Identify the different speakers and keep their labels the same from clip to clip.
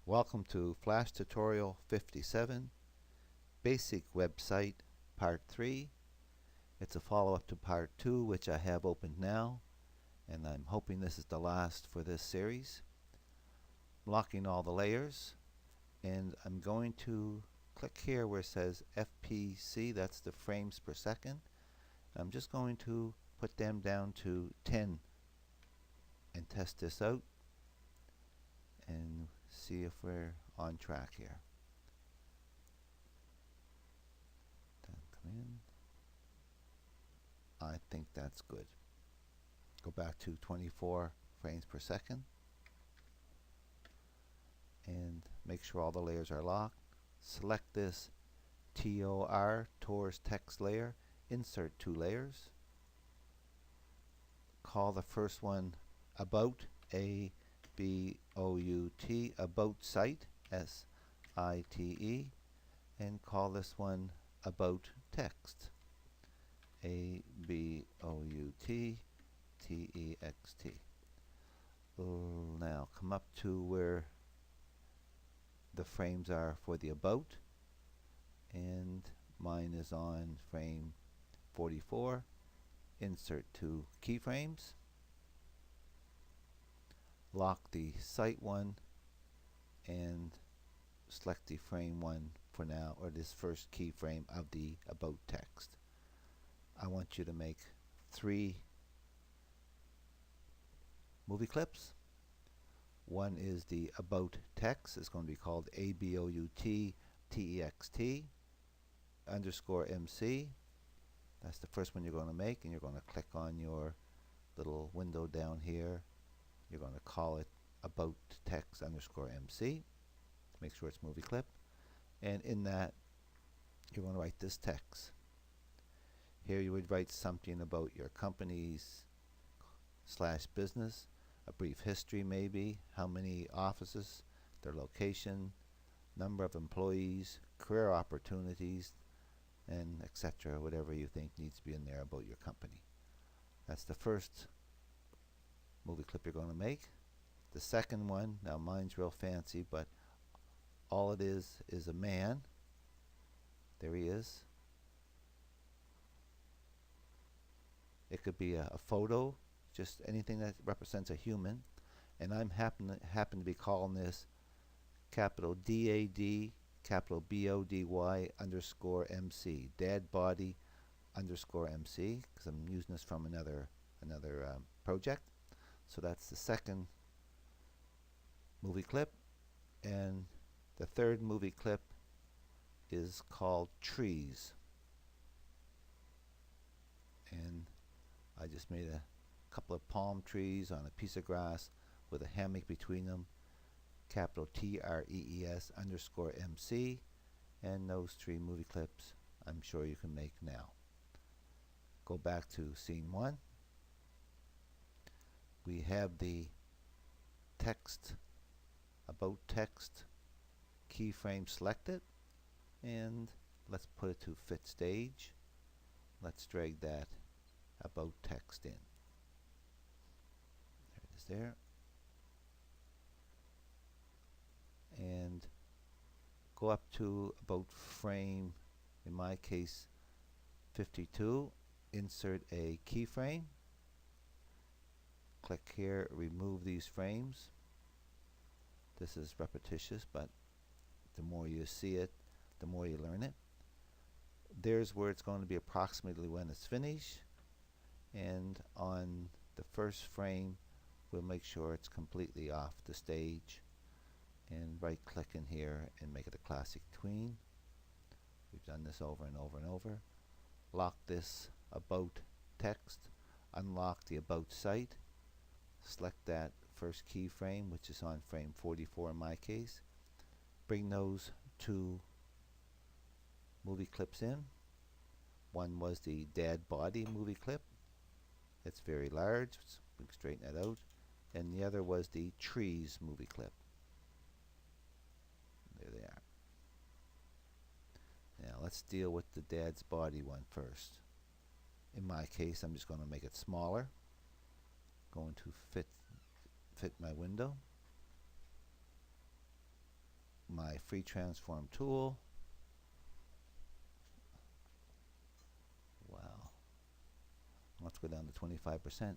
Speaker 1: Welcome to Flash Tutorial 57, Basic Website, Part 3. It's a follow-up to Part 2, which I have opened now, and I'm hoping this is the last for this series. I'm locking all the layers, and I'm going to click here where it says FPC, that's the frames per second. I'm just going to put them down to 10 and test this out and see if we're on track here. Come in. I think that's good. Go back to 24 frames per second and make sure all the layers are locked. Select this TOR text layer, insert two layers. Call the first one About, A-B-O-U-T, About Site, S-I-T-E, and call this one About Text, A-B-O-U-T-T-E-X-T. Now come up to where the frames are for the About, and mine is on frame 44. Insert two keyframes. Lock the site one and select the frame one for now, or this first keyframe of the About text. I want you to make 3 movie clips. One is the About text. It's going to be called ABOUT-TEXT underscore MC. That's the first one you're going to make, and you're going to click on your little window down here. You're going to call it About Text underscore MC. Make sure it's movie clip. And in that, you're going to write this text. Here you would write something about your company's / business, a brief history maybe, how many offices, their location, number of employees, career opportunities, and etc. Whatever you think needs to be in there about your company. That's the first movie clip you're going to make. The second one, now mine's real fancy, but all it is a man. There he is. It could be a photo, just anything that represents a human, and I'm happen to be calling this capital DAD capital BODY underscore MC, Dad Body underscore MC, because I'm using this from another project. So that's the second movie clip, and the third movie clip is called Trees, and I just made a couple of palm trees on a piece of grass with a hammock between them, capital TREES underscore MC, and those 3 movie clips I'm sure you can make now. Go back to scene 1. We have the text, About Text keyframe selected, and let's put it to fit stage. Let's drag that About Text in. There it is there. And go up to about frame, in my case 52, insert a keyframe. Click here, remove these frames. This is repetitious, but the more you see it, the more you learn it. There's where it's going to be approximately when it's finished, and on the first frame we'll make sure it's completely off the stage, and right click in here and make it a classic tween. We've done this over and over and over. Lock this About text, unlock the About site, select that first keyframe, which is on frame 44 in my case. Bring those 2 movie clips in. One was the Dad Body movie clip. It's very large, so we can straighten that out. And the other was the Trees movie clip. There they are. Now let's deal with the Dad's Body one first. In my case, I'm just going to make it smaller. Going to fit my window. my free transform tool. Wow. Let's go down to 25%.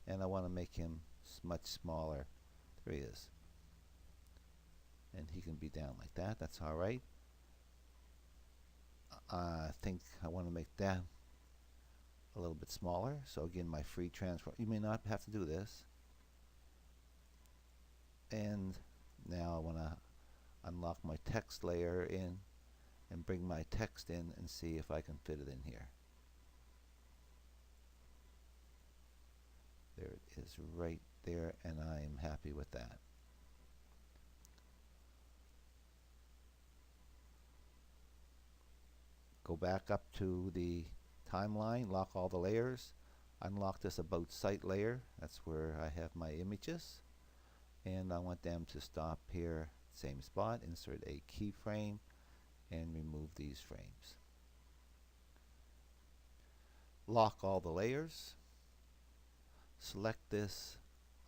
Speaker 1: And I want to make him much smaller. There he is. And he can be down like that. That's all right. I think I want to make that a little bit smaller. So again, my free transform. You may not have to do this. And now I want to unlock my text layer in and bring my text in and see if I can fit it in here. There it is right there, and I am happy with that. Go back up to the timeline, lock all the layers, unlock this about site layer. That's where I have my images. And I want them to stop here, same spot, insert a keyframe, and remove these frames. Lock all the layers. Select this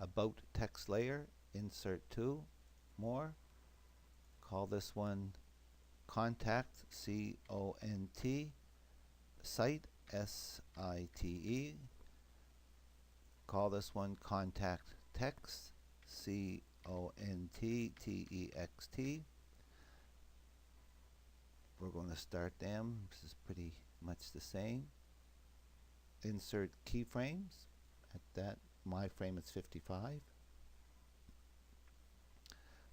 Speaker 1: about text layer, insert two more. Call this one contact, C-O-N-T, site, S-I-T-E. Call this one contact text, C-O-N-T-T-E-X-T. We're going to start them. This is pretty much the same. Insert keyframes. At that, my frame is 55.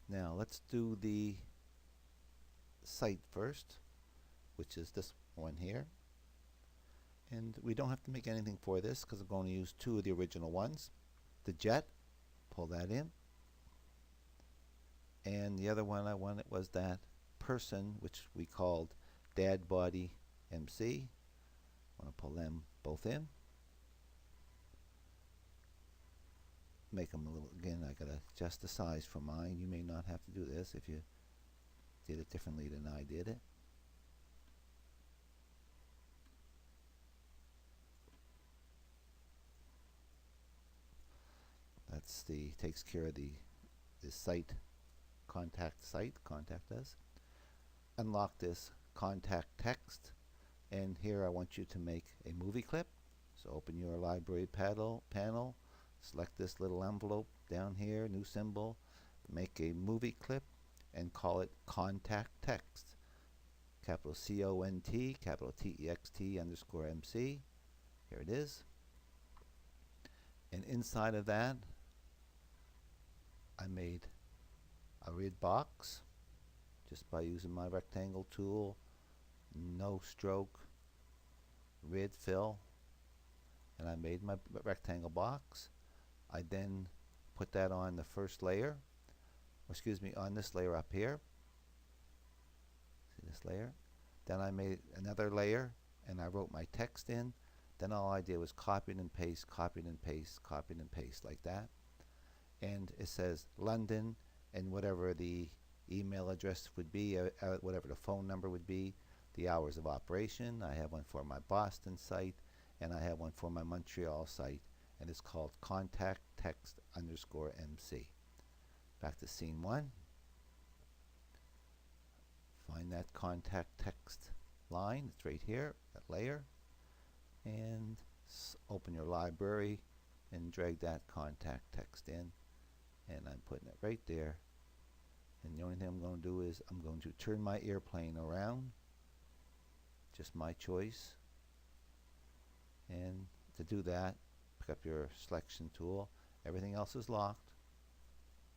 Speaker 1: Now let's do the site first, which is this one here. And we don't have to make anything for this because I'm going to use two of the original ones. The jet, pull that in. And the other one I wanted was that person, which we called Dad Body MC. I want to pull them both in. Make them a little, again, I gotta adjust the size for mine. You may not have to do this if you did it differently than I did it. That's the, takes care of the site, contact us. Unlock this contact text, and here I want you to make a movie clip. So open your library panel, select this little envelope down here, new symbol, make a movie clip and call it contact text. Capital C-O-N-T, capital T-E-X-T underscore MC. Here it is. And inside of that, I made a rid box just by using my rectangle tool, no stroke, rid fill, and I made my rectangle box. I then put that on the first layer, or excuse me, on this layer up here. See this layer? Then I made another layer and I wrote my text in. Then all I did was copy and paste, copy and paste, copy and paste like that. And it says London and whatever the email address would be, whatever the phone number would be, the hours of operation. I have one for my Boston site and I have one for my Montreal site. And it's called contact text underscore MC. Back to scene one. Find that contact text line. It's right here, that layer. And open your library and drag that contact text in. And I'm putting it right there. And the only thing I'm going to do is I'm going to turn my airplane around. Just my choice. And to do that, pick up your selection tool. Everything else is locked.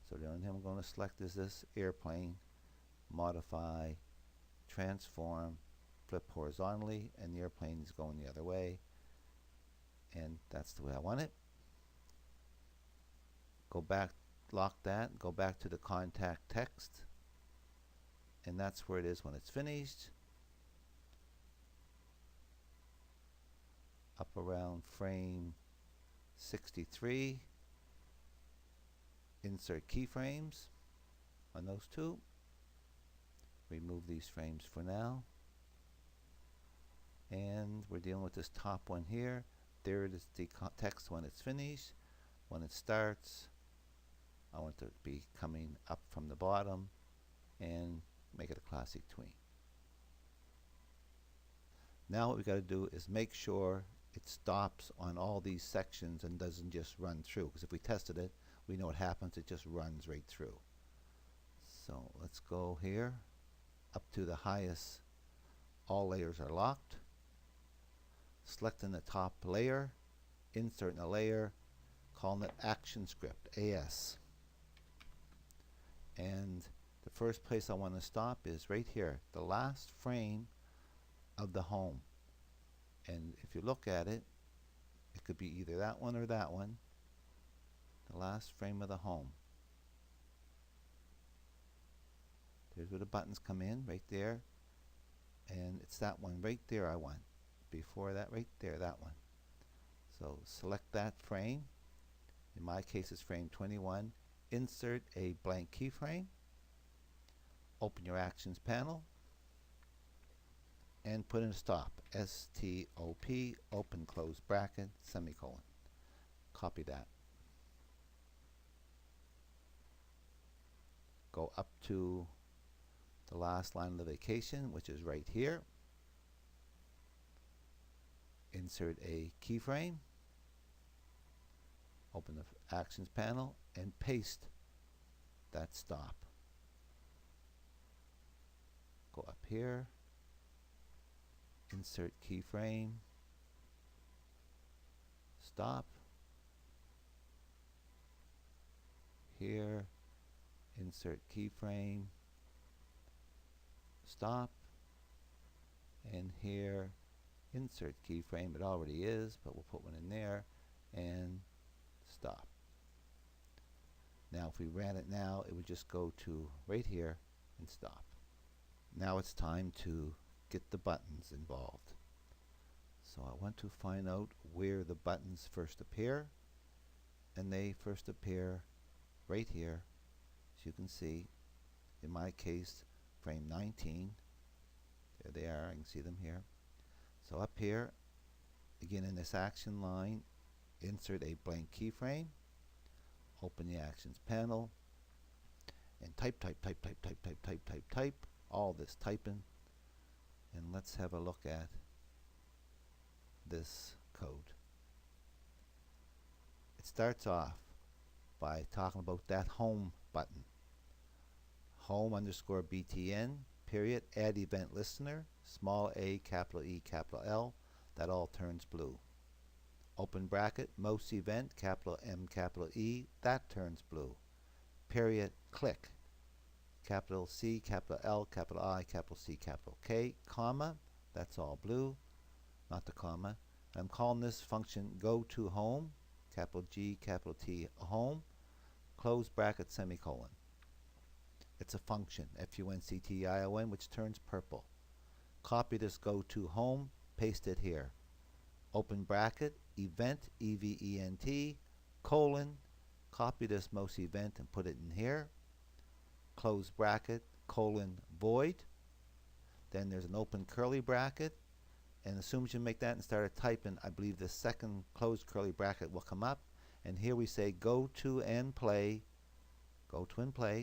Speaker 1: So the only thing I'm going to select is this airplane, modify, transform, flip horizontally, and the airplane is going the other way. And that's the way I want it. Go back, lock that, go back to the contact text. And that's where it is when it's finished. Up around frame 63, insert keyframes on those two. Remove these frames for now. And we're dealing with this top one here. There it is, the text when it's finished. When it starts, I want it to be coming up from the bottom. and make it a classic tween. Now what we got to do is make sure it stops on all these sections and doesn't just run through, because if we tested it, we know what happens. It just runs right through. So let's go here up to the highest. All layers are locked. Selecting the top layer, inserting a layer, calling it ActionScript, AS. And the first place I want to stop is right here, the last frame of the home. And if you look at it, it could be either that one or that one, the last frame of the home. There's where the buttons come in, right there. And it's that one right there I want. Before that, right there, that one. So select that frame. In my case, it's frame 21. Insert a blank keyframe. Open your Actions panel. And put in a stop. S-T-O-P, open close bracket, semicolon. Copy that. Go up to the last line of the vacation, which is right here. Insert a keyframe. Open the Actions panel and paste that stop. Go up here. Insert keyframe. Stop. Here. Insert keyframe. Stop. And here, insert keyframe. It already is, but we'll put one in there and stop. Now if we ran it now, it would just go to right here and stop. Now it's time to get the buttons involved. So I want to find out where the buttons first appear, and they first appear right here, as you can see. In my case, frame 19. There they are, I can see them here. So up here, again in this action line, insert a blank keyframe, open the Actions panel, and type, all this typing. And let's have a look at this code. It starts off by talking about that home button. Home _ BTN, period, add event listener, small a, capital E, capital L, that all turns blue. Open bracket, most event, capital M, capital E, that turns blue. Period, click, capital C, capital L, capital I, capital C, capital K, comma, that's all blue, not the comma. I'm calling this function go to home, capital G, capital T, home, close bracket, semicolon. It's a function, F-U-N-C-T-I-O-N, which turns purple. Copy this go to home, paste it here. Open bracket, event, E-V-E-N-T, colon, copy this most event and put it in here. Close bracket, colon, void. Then there's an open curly bracket, and as soon as you make that and start typing, I believe the second closed curly bracket will come up, and here we say go to and play,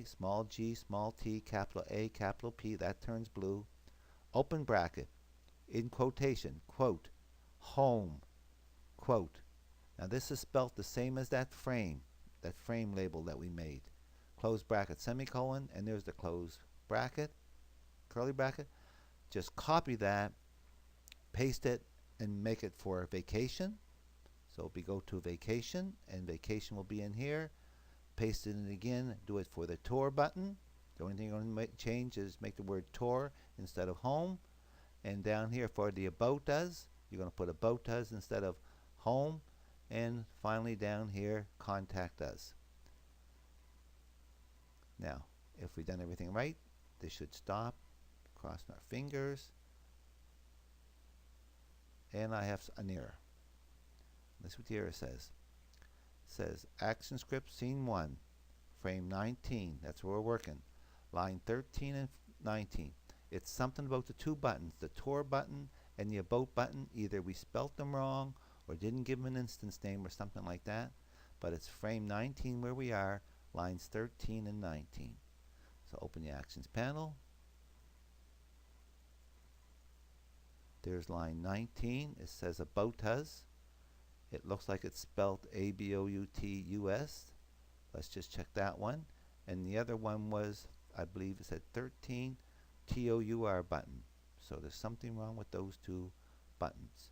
Speaker 1: small g, small t, capital A, capital P, that turns blue. Open bracket, in quotation, quote, home, quote. Now this is spelt the same as that frame label that we made. Close bracket, semicolon, and there's the close bracket, curly bracket. Just copy that, paste it, and make it for vacation. So we go to vacation, and vacation will be in here. Paste it in again, do it for the tour button. The only thing you're going to change is make the word tour instead of home. And down here for the about us, you're going to put about us instead of home. And finally down here, contact us. Now, if we've done everything right, this should stop. Crossing our fingers. And I have an error. This is what the error says. It says ActionScript scene 1, frame 19. That's where we're working. Line 13 and 19. It's something about the two buttons, the tour button and the about button. Either we spelt them wrong or didn't give them an instance name or something like that. But it's frame 19 where we are, lines 13 and 19. So open the Actions panel. There's line 19. It says Aboutus. It looks like it's spelled A-B-O-U-T-U-S. Let's just check that one. And the other one was, I believe it said 13 T-O-U-R button. So there's something wrong with those two buttons.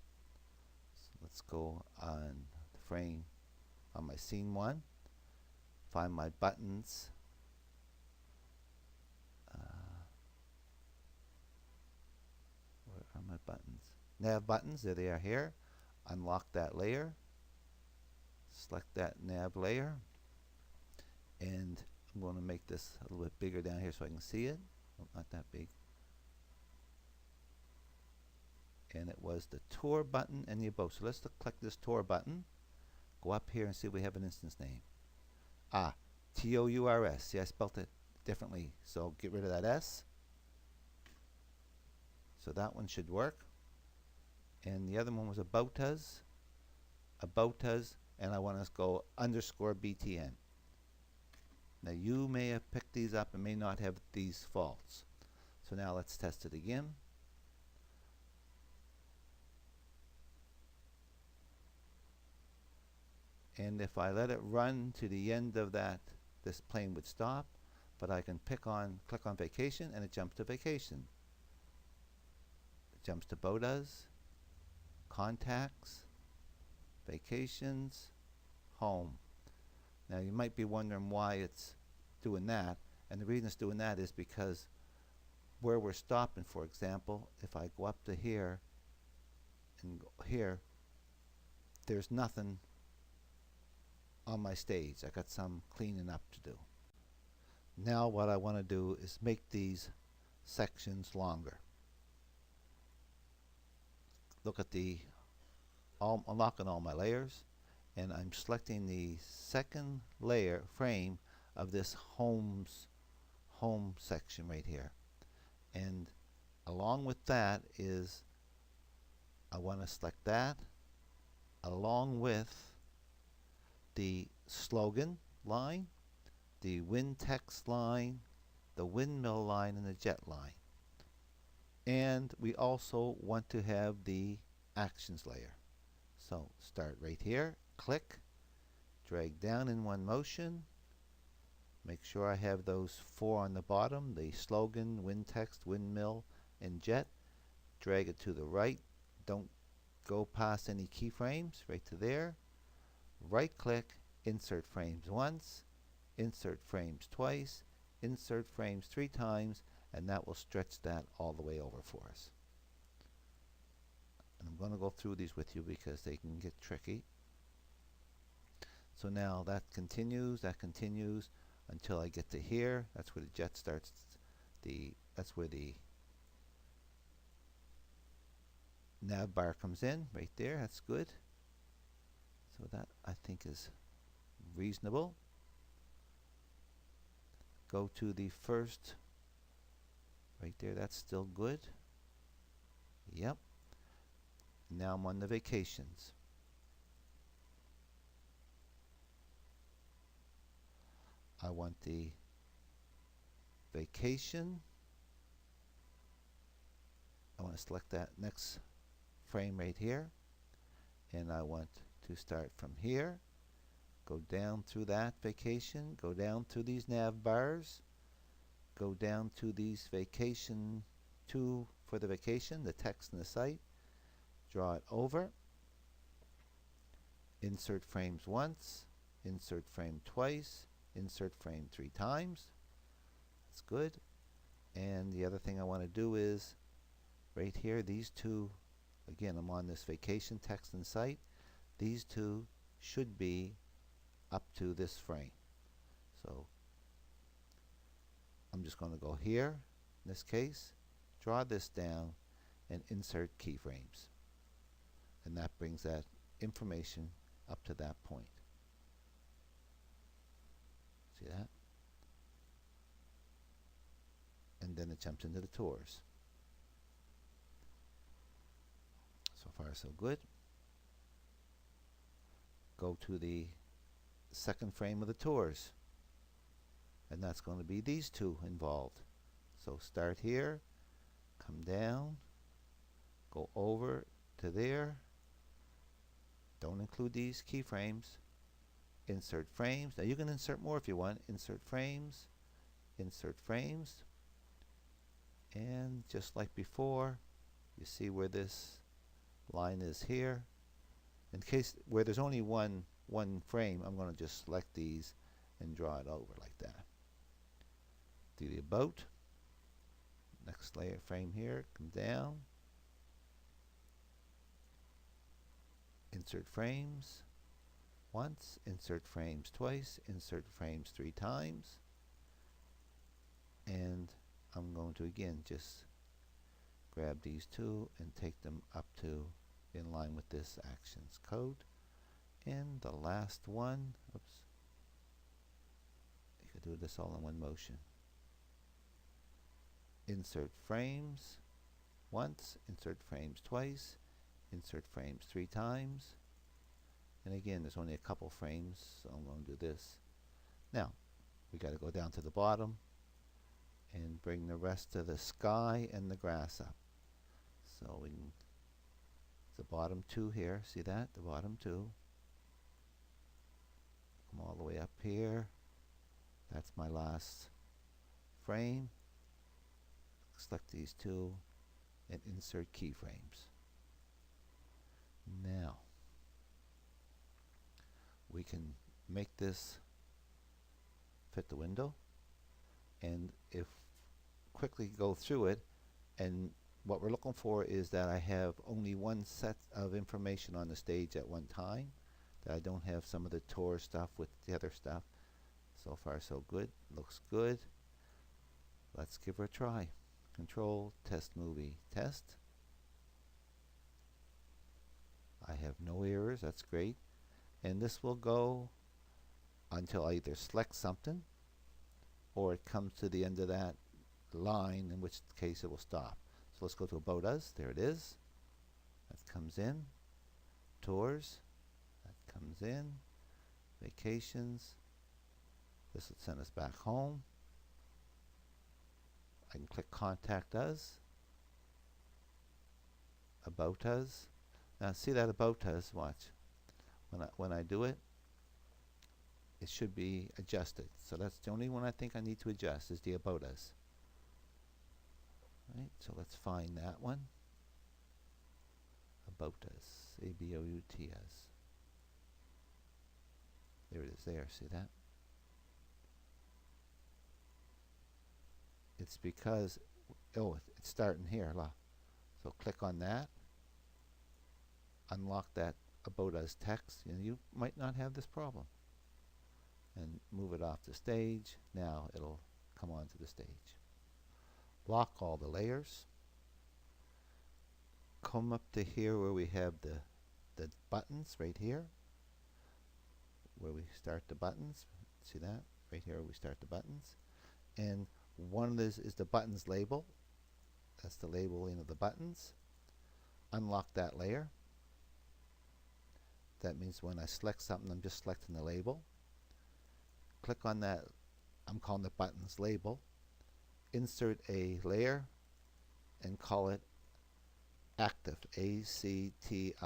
Speaker 1: So let's go on the frame on my scene 1. Find my buttons. Where are my buttons? Nav buttons, there they are here. Unlock that layer. Select that nav layer. And I'm going to make this a little bit bigger down here so I can see it. Oh, not that big. And it was the tour button and the above. So let's click this tour button. Go up here and see if we have an instance name. Ah, T-O-U-R-S. See, I spelled it differently. So get rid of that S. So that one should work. And the other one was Aboutus, and I want to go underscore BTN. Now you may have picked these up and may not have these faults. So now let's test it again. And if I let it run to the end of that, this plane would stop, but I can click on vacation and it jumps to vacation. It jumps to Aboutus, contacts, vacations, home. Now you might be wondering why it's doing that, and the reason it's doing that is because where we're stopping, for example, if I go up to here and go here, there's nothing on my stage. I got some cleaning up to do. Now what I want to do is make these sections longer. Look at unlocking all my layers, and I'm selecting the second layer frame of this home section right here. And along with that is I want to select that along with the slogan line, the wind text line, the windmill line, and the jet line. And we also want to have the actions layer. So start right here, click, drag down in one motion, make sure I have those 4 on the bottom, the slogan, wind text, windmill, and jet. Drag it to the right, don't go past any keyframes, right to there. Right click, insert frames once, insert frames twice, insert frames 3 times, and that will stretch that all the way over for us. And I'm going to go through these with you because they can get tricky. So now that continues until I get to here. That's where the jet starts. That's where the nav bar comes in, right there. That's good. So that I think is reasonable. Go to the first, right there, that's still good. Yep. Now I'm on the vacations. I want the vacation. I want to select that next frame right here, and I want to start from here, go down through that vacation, go down through these nav bars, go down to these vacation 2 for the vacation, the text and the site, draw it over, insert frames once, insert frame twice, insert frame 3 times. That's good. And the other thing I want to do is right here, these 2, again, I'm on this vacation text and site, these 2 should be up to this frame. So I'm just going to go here, in this case, draw this down, and insert keyframes. And that brings that information up to that point. See that? And then it jumps into the tours. So far so good. Go to the second frame of the tours. and that's going to be these two involved. So start here, come down, go over to there, don't include these keyframes, insert frames. Now you can insert more if you want. Insert frames, and just like before, you see where this line is here. In case where there's only one frame, I'm going to just select these and draw it over like that. Do the about, next layer frame here, come down, insert frames once, insert frames twice, insert frames 3 times, and I'm going to again just grab these two and take them up to in line with this actions code. And the last one, oops, you could do this all in one motion. Insert frames once, insert frames twice, insert frames 3 times, and again there's only a couple frames, so I'm going to do this. Now we got to go down to the bottom and bring the rest of the sky and the grass up. So we can, the bottom two here, see that? The bottom two. Come all the way up here. That's my last frame. Select these two and insert keyframes. Now we can make this fit the window, and if quickly go through it, and what we're looking for is that I have only one set of information on the stage at one time, that I don't have some of the tour stuff with the other stuff. So far so good, looks good. Let's give her a try. Control, test movie, test. I have no errors, that's great. And this will go until I either select something or it comes to the end of that line, in which case it will stop. So let's go to About Us, there it is. That comes in. Tours, that comes in. Vacations, this will send us back home. I can click Contact Us, About Us. Now see that About Us, watch. When I do it, it should be adjusted. So that's the only one I think I need to adjust, is the About Us. Right, so let's find that one. About Us, A-B-O-U-T-S. There it is there, see that? It's because, oh, it's starting here. So click on that, unlock that About Us text. You might not have this problem. And move it off the stage. Now it'll come onto the stage. Lock all the layers. Come up to here where we have the buttons right here. Where we start the buttons. See that? Right here where we start the buttons. And one of these is the buttons label. That's the labeling of the buttons. Unlock that layer. That means when I select something, I'm just selecting the label. Click on that, I'm calling the buttons label. Insert a layer and call it active, A-C-T-I-V-E.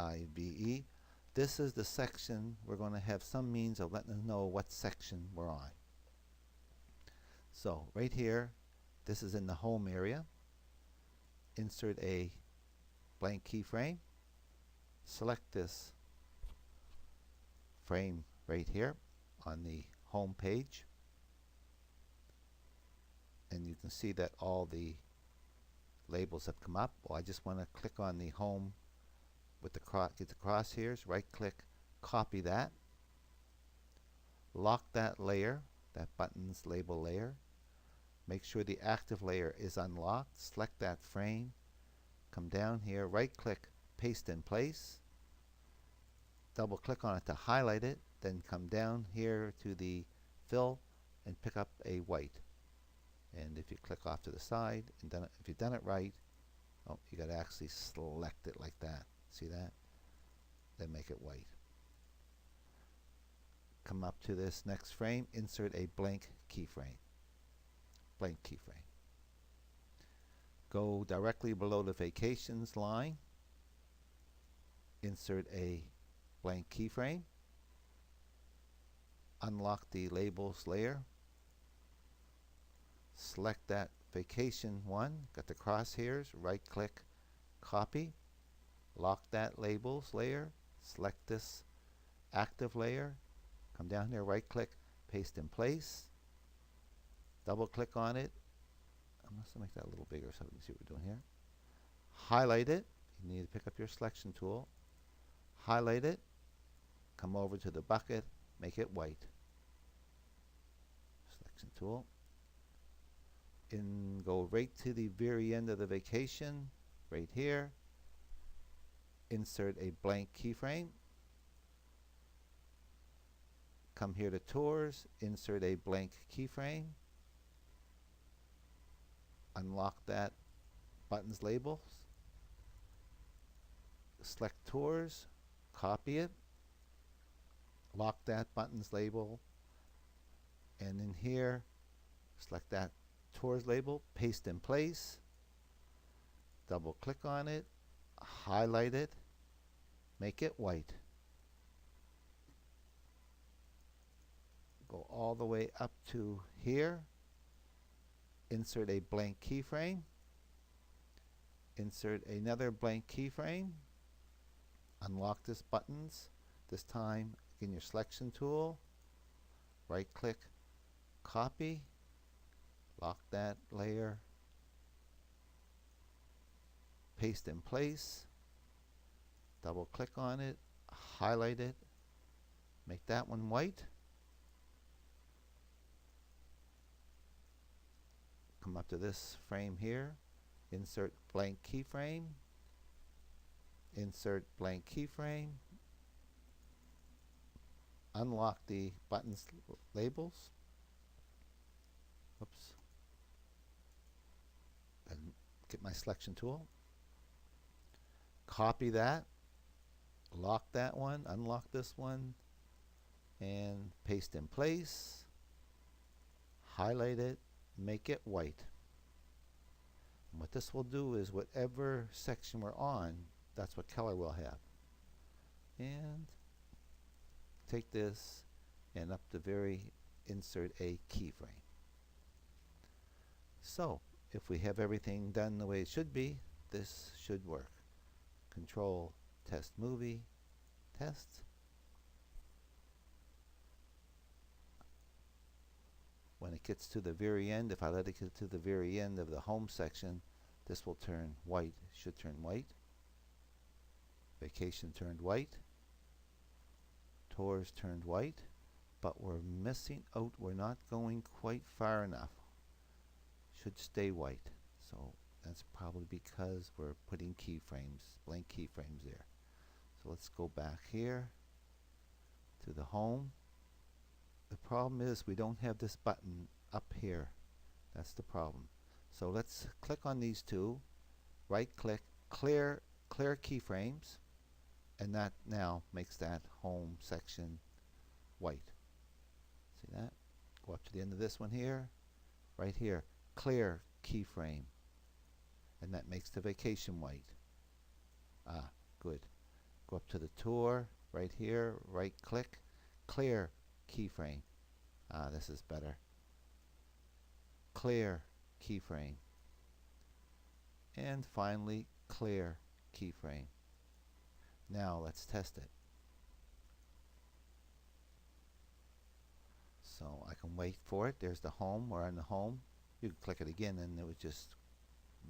Speaker 1: This is the section we're going to have some means of letting us know what section we're on. So right here, this is in the home area. Insert a blank keyframe. Select this frame right here on the home page. And you can see that all the labels have come up. Well, I just want to click on the home with the crosshairs, right click, copy that, lock that layer, that buttons label layer, make sure the active layer is unlocked, select that frame, come down here, right click, paste in place, double click on it to highlight it, then come down here to the fill and pick up a white. And if you click off to the side, and then if you've done it right, oh, you got to actually select it like that. See that? Then make it white. Come up to this next frame, insert a blank keyframe. blank keyframe. Go directly below the vacations line, insert a blank keyframe, unlock the labels layer, select that vacation one, got the crosshairs, right click, copy, lock that labels layer, select this active layer, come down here, right click, paste in place, double click on it. I'm going to make that a little bigger so we can see what we're doing here. Highlight it. You need to pick up your selection tool. Highlight it. Come over to the bucket. Make it white. Selection tool. Go right to the very end of the vacation. Right here. Insert a blank keyframe. Come here to Tours. Insert a blank keyframe. Unlock that buttons labels, select Tours, copy it, lock that buttons label, and in here select that Tours label, paste in place, double click on it, highlight it, make it white. Go all the way up to here. Insert a blank keyframe, insert another blank keyframe, unlock this buttons, this time in your selection tool, right click, copy, lock that layer, paste in place, double click on it, highlight it, make that one white. Come up to this frame here, insert blank keyframe, insert blank keyframe, unlock the buttons labels, oops, and get my selection tool, copy that, lock that one, unlock this one, and paste in place, highlight it, make it white. And what this will do is whatever section we're on, that's what color we'll have. And take this and up the very insert a keyframe. So if we have everything done the way it should be, this should work. Control test movie, test. When it gets to the very end, if I let it get to the very end of the home section, this will turn white, should turn white. Vacation turned white. Tours turned white. But we're missing out, we're not going quite far enough. Should stay white. So that's probably because we're putting keyframes, blank keyframes there. So let's go back here to the home. The problem is we don't have this button up here. That's the problem. So let's click on these two, right click, clear keyframes, and that now makes that home section white. See that? Go up to the end of this one here, right here, clear keyframe, and that makes the vacation white. Ah, good. Go up to the tour, right here, right click, clear keyframe. Ah, this is better. Clear keyframe. And finally, clear keyframe. Now let's test it. So I can wait for it. There's the home. We're on the home. You can click it again and it would just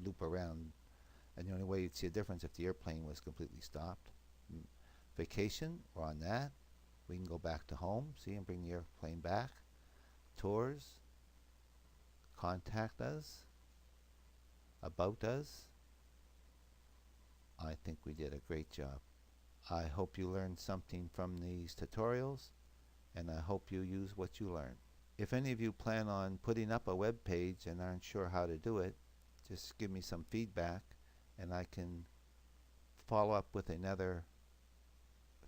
Speaker 1: loop around. And the only way you'd see a difference if the airplane was completely stopped. Vacation, we're on that. We can go back to home, see, and bring the airplane back. Tours, contact us, about us. I think we did a great job. I hope you learned something from these tutorials, and I hope you use what you learned. If any of you plan on putting up a web page and aren't sure how to do it, just give me some feedback, and I can follow up with another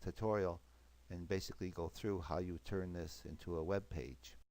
Speaker 1: tutorial and basically go through how you turn this into a web page.